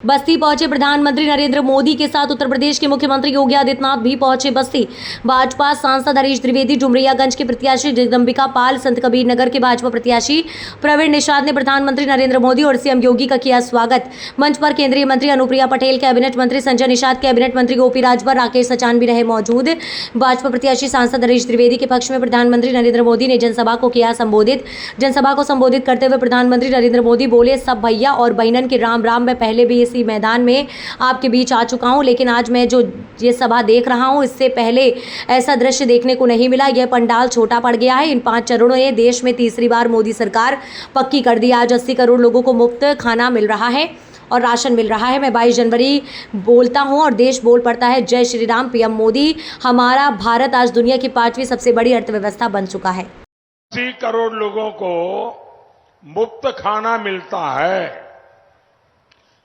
बस्ती पहुंचे प्रधानमंत्री नरेंद्र मोदी के साथ उत्तर प्रदेश के मुख्यमंत्री योगी आदित्यनाथ भी पहुंचे बस्ती। भाजपा सांसद हरीश द्विवेदी, डुमरियागंज के प्रत्याशी जगदंबिका पाल, संत कबीर नगर के भाजपा प्रत्याशी प्रवीण निषाद ने प्रधानमंत्री नरेंद्र मोदी और सीएम योगी का किया स्वागत। मंच पर केंद्रीय मंत्री अनुप्रिया पटेल, कैबिनेट मंत्री संजय निषाद, कैबिनेट मंत्री गोपी राजभर, राकेश सचान भी रहे मौजूद। भाजपा प्रत्याशी सांसद हरीश द्विवेदी के पक्ष में प्रधानमंत्री नरेंद्र मोदी ने जनसभा को किया संबोधित। जनसभा को संबोधित करते हुए प्रधानमंत्री नरेंद्र मोदी बोले, सब भैया और बहनन के राम राम। मैं पहले भी इसी मैदान में आपके बीच आ चुका हूं, लेकिन आज मैं जो ये सभा देख रहा हूं, इससे पहले ऐसा दृश्य देखने को नहीं मिला। यह पंडाल छोटा पड़ गया है। इन 5 चरणों ने देश में तीसरी बार मोदी सरकार पक्की कर दी। आज 80 करोड़ लोगों को मुफ्त खाना मिल रहा है और राशन मिल रहा है। मैं 22 जनवरी बोलता हूं और देश बोल पड़ता है, जय श्री राम। पीएम मोदी, हमारा भारत आज दुनिया की 5वीं सबसे बड़ी अर्थव्यवस्था बन चुका है। 80 करोड़ लोगों को मुफ्त खाना मिलता है,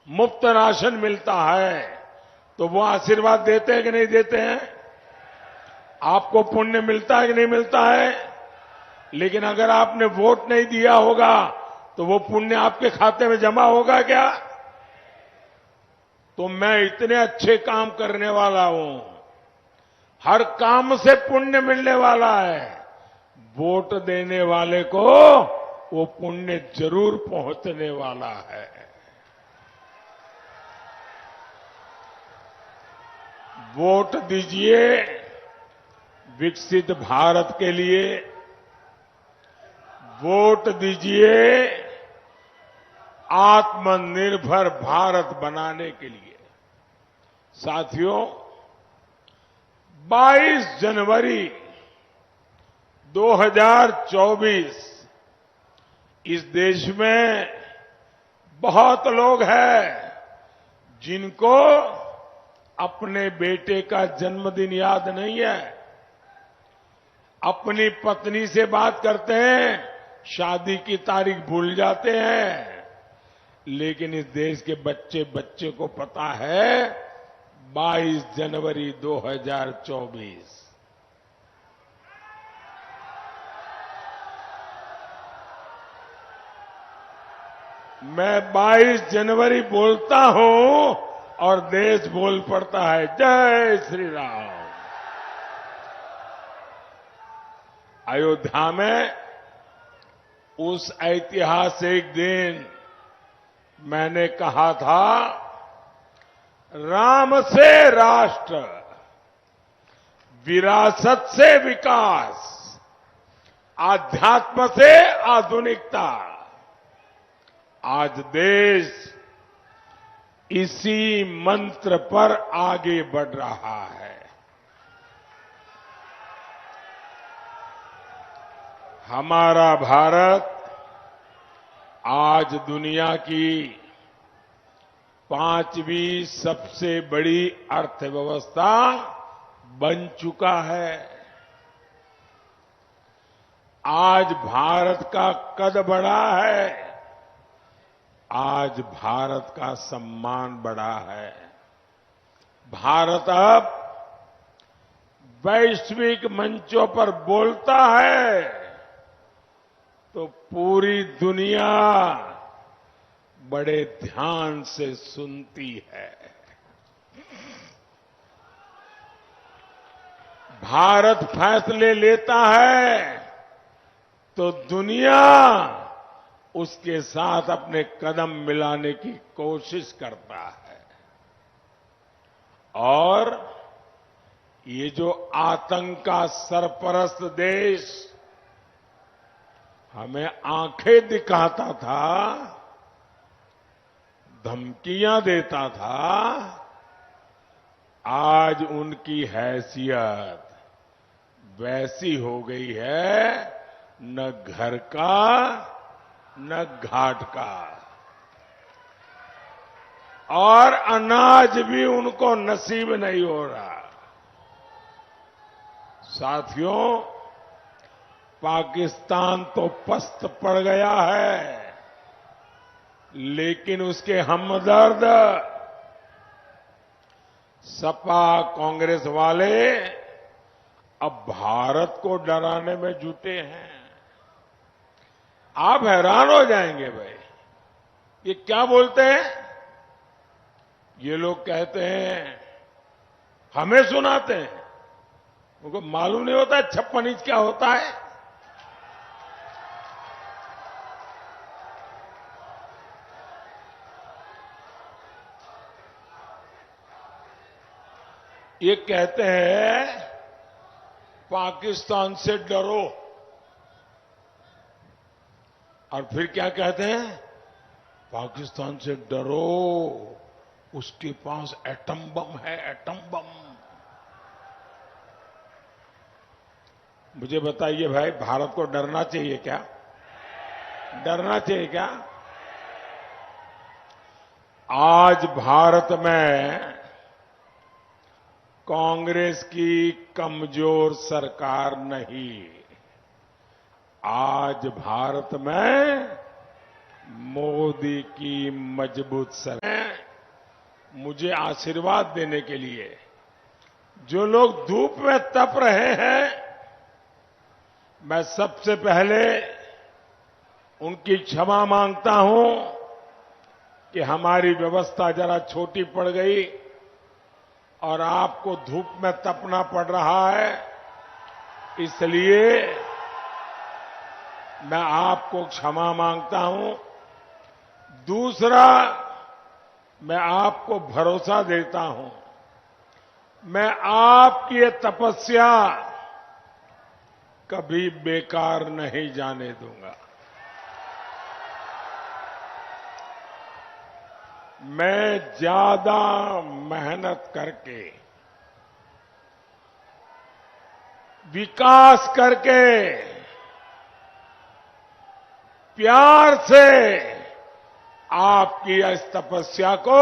मुफ्त राशन मिलता है, तो वो आशीर्वाद देते हैं कि नहीं देते हैं? आपको पुण्य मिलता है कि नहीं मिलता है? लेकिन अगर आपने वोट नहीं दिया होगा तो वो पुण्य आपके खाते में जमा होगा क्या? तो मैं इतने अच्छे काम करने वाला हूं, हर काम से पुण्य मिलने वाला है। वोट देने वाले को वो पुण्य जरूर पहुंचने वाला है। वोट दीजिए विकसित भारत के लिए, वोट दीजिए आत्मनिर्भर भारत बनाने के लिए। साथियों, 22 जनवरी 2024 इस देश में बहुत लोग हैं जिनको अपने बेटे का जन्मदिन याद नहीं है। अपनी पत्नी से बात करते हैं, शादी की तारीख भूल जाते हैं। लेकिन इस देश के बच्चे बच्चे को पता है 22 जनवरी 2024। मैं 22 जनवरी बोलता हूं और देश बोल पड़ता है, जय श्री राम। अयोध्या में उस ऐतिहासिक दिन मैंने कहा था, राम से राष्ट्र, विरासत से विकास, आध्यात्म से आधुनिकता। आज देश इसी मंत्र पर आगे बढ़ रहा है। हमारा भारत आज दुनिया की 5वीं सबसे बड़ी अर्थव्यवस्था बन चुका है। आज भारत का कद बढ़ा है, आज भारत का सम्मान बढ़ा है। भारत अब वैश्विक मंचों पर बोलता है तो पूरी दुनिया बड़े ध्यान से सुनती है। भारत फैसले लेता है तो दुनिया उसके साथ अपने कदम मिलाने की कोशिश करता है। और ये जो आतंक का सरपरस्त देश हमें आंखें दिखाता था, धमकियां देता था, आज उनकी हैसियत वैसी हो गई है, न घर का न घाट का, और अनाज भी उनको नसीब नहीं हो रहा। साथियों, पाकिस्तान तो पस्त पड़ गया है, लेकिन उसके हमदर्द सपा कांग्रेस वाले अब भारत को डराने में जुटे हैं। आप हैरान हो जाएंगे भाई, ये क्या बोलते हैं? ये लोग कहते हैं, हमें सुनाते हैं, उनको मालूम नहीं होता 56 इंच क्या होता है। ये कहते हैं पाकिस्तान से डरो, और फिर क्या कहते हैं, पाकिस्तान से डरो, उसके पास एटम बम है, एटम बम। मुझे बताइए भाई, भारत को डरना चाहिए क्या? डरना चाहिए क्या? आज भारत में कांग्रेस की कमजोर सरकार नहीं, आज भारत में मोदी की मजबूत सरकार। मुझे आशीर्वाद देने के लिए जो लोग धूप में तप रहे हैं, मैं सबसे पहले उनकी क्षमा मांगता हूं कि हमारी व्यवस्था जरा छोटी पड़ गई और आपको धूप में तपना पड़ रहा है, इसलिए मैं आपको क्षमा मांगता हूं। दूसरा, मैं आपको भरोसा देता हूं, मैं आपकी ये तपस्या कभी बेकार नहीं जाने दूंगा। मैं ज्यादा मेहनत करके, विकास करके, प्यार से आपकी इस तपस्या को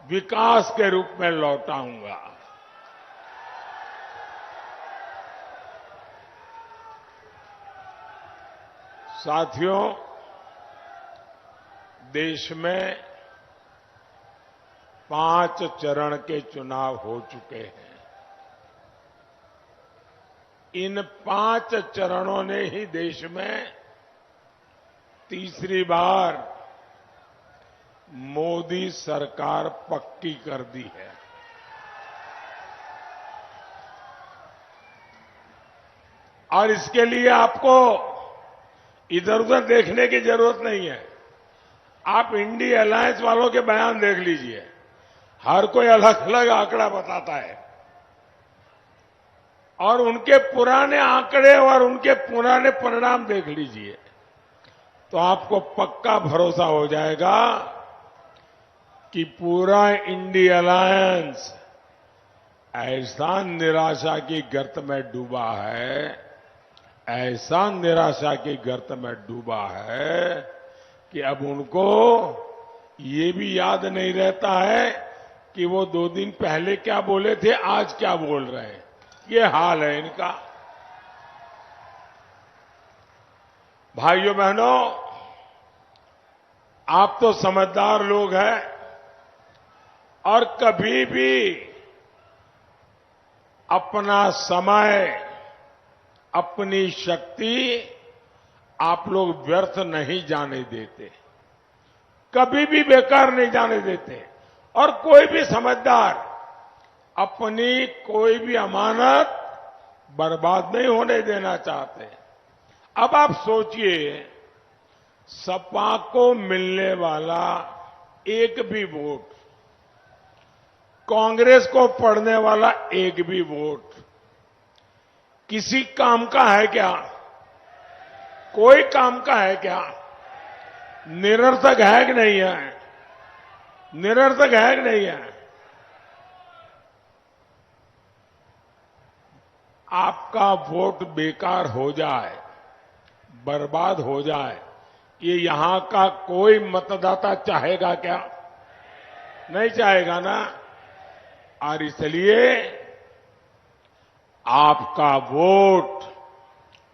विकास के रूप में लौटाऊंगा। साथियों, देश में 5 चरण के चुनाव हो चुके हैं। इन 5 चरणों ने ही देश में तीसरी बार मोदी सरकार पक्की कर दी है। और इसके लिए आपको इधर उधर देखने की जरूरत नहीं है। आप इंडी अलायंस वालों के बयान देख लीजिए, हर कोई अलग अलग आंकड़ा बताता है, और उनके पुराने आंकड़े और उनके पुराने परिणाम देख लीजिए, तो आपको पक्का भरोसा हो जाएगा कि पूरा इंडी अलायंस ऐसा निराशा की गर्त में डूबा है, ऐसा निराशा की गर्त में डूबा है कि अब उनको ये भी याद नहीं रहता है कि वो 2 दिन पहले क्या बोले थे, आज क्या बोल रहे हैं। ये हाल है इनका। भाइयों बहनों, आप तो समझदार लोग हैं और कभी भी अपना समय, अपनी शक्ति आप लोग व्यर्थ नहीं जाने देते, कभी भी बेकार नहीं जाने देते। और कोई भी समझदार अपनी कोई भी अमानत बर्बाद नहीं होने देना चाहते। अब आप सोचिए, सपा को मिलने वाला एक भी वोट, कांग्रेस को पड़ने वाला एक भी वोट किसी काम का है क्या? कोई काम का है क्या? निरर्थक है कि नहीं है? निरर्थक है कि नहीं है? आपका वोट बेकार हो जाए, बर्बाद हो जाए, ये यहां का कोई मतदाता चाहेगा क्या? नहीं चाहेगा ना। और इसलिए आपका वोट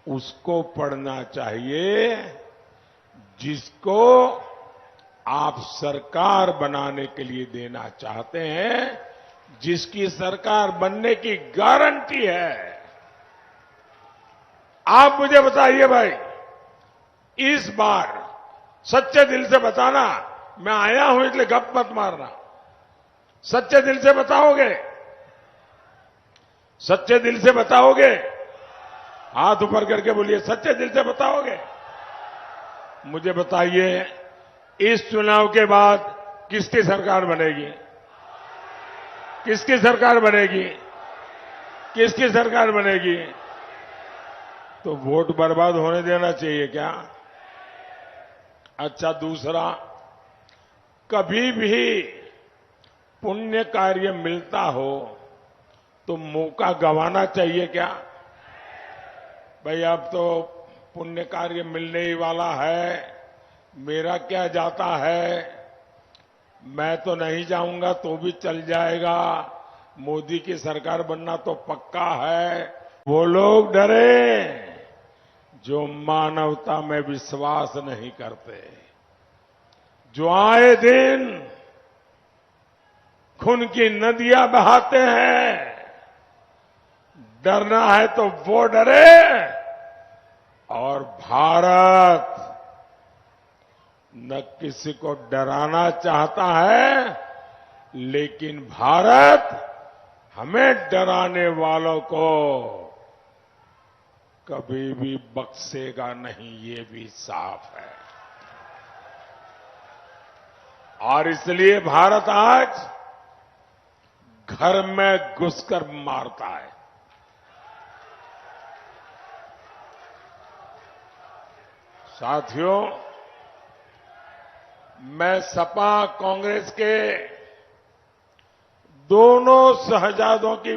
उसको पड़ना चाहिए जिसको आप सरकार बनाने के लिए देना चाहते हैं, जिसकी सरकार बनने की गारंटी है। आप मुझे बताइए भाई, इस बार सच्चे दिल से बताना, मैं आया हूं इसलिए गप मत मारना, सच्चे दिल से बताओगे? सच्चे दिल से बताओगे? हाथ ऊपर करके बोलिए, सच्चे दिल से बताओगे? मुझे बताइए, इस चुनाव के बाद किसकी सरकार बनेगी? किसकी सरकार बनेगी? किसकी सरकार बनेगी? तो वोट बर्बाद होने देना चाहिए क्या? अच्छा, दूसरा, कभी भी पुण्य कार्य मिलता हो तो मौका गंवाना चाहिए क्या? भाई, अब तो पुण्य कार्य मिलने ही वाला है, मेरा क्या जाता है, मैं तो नहीं जाऊंगा तो भी चल जाएगा, मोदी की सरकार बनना तो पक्का है। वो लोग डरे जो मानवता में विश्वास नहीं करते, जो आए दिन खून की नदियां बहाते हैं। डरना है तो वो डरे। और भारत न किसी को डराना चाहता है, लेकिन भारत हमें डराने वालों को कभी भी बख्शेगा नहीं, ये भी साफ है। और इसलिए भारत आज घर में घुसकर मारता है। साथियों, मैं सपा कांग्रेस के दोनों शहजादों की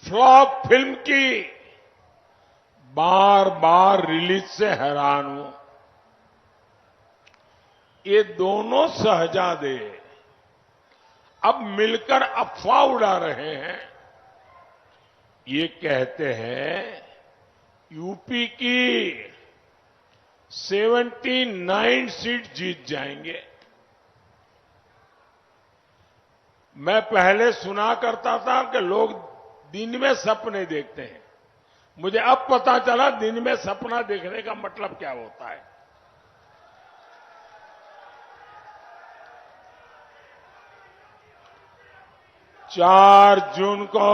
फ्लॉप फिल्म की बार बार रिलीज से हैरान हूं। ये दोनों शहजादे अब मिलकर अफवाह उड़ा रहे हैं। ये कहते हैं यूपी की 79 सीट जीत जाएंगे। मैं पहले सुना करता था कि लोग दिन में सपने देखते हैं। मुझे अब पता चला दिन में सपना देखने का मतलब क्या होता है। चार जून को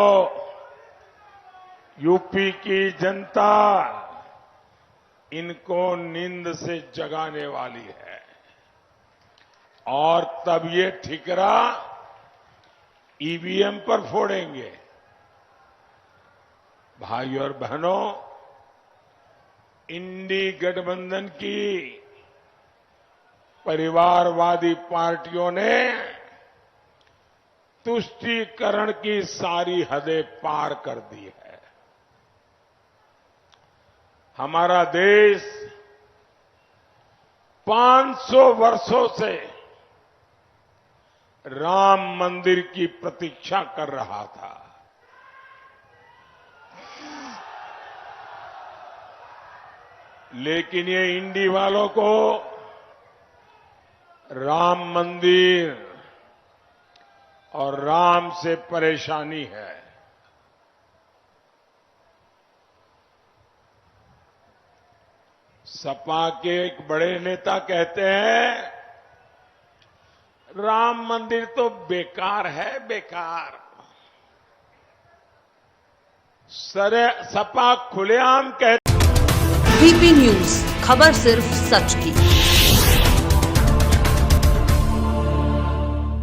यूपी की जनता इनको नींद से जगाने वाली है और तब ये ठिकरा ईवीएम पर फोड़ेंगे। भाई और बहनों, इंडी गठबंधन की परिवारवादी पार्टियों ने तुष्टीकरण की सारी हदें पार कर दी है। हमारा देश 500 वर्षों से राम मंदिर की प्रतीक्षा कर रहा था। लेकिन ये इंडी वालों को राम मंदिर और राम से परेशानी है। सपा के एक बड़े नेता कहते हैं राम मंदिर तो बेकार है, बेकार। सपा खुलेआम कहते। वीपी न्यूज, खबर सिर्फ सच की।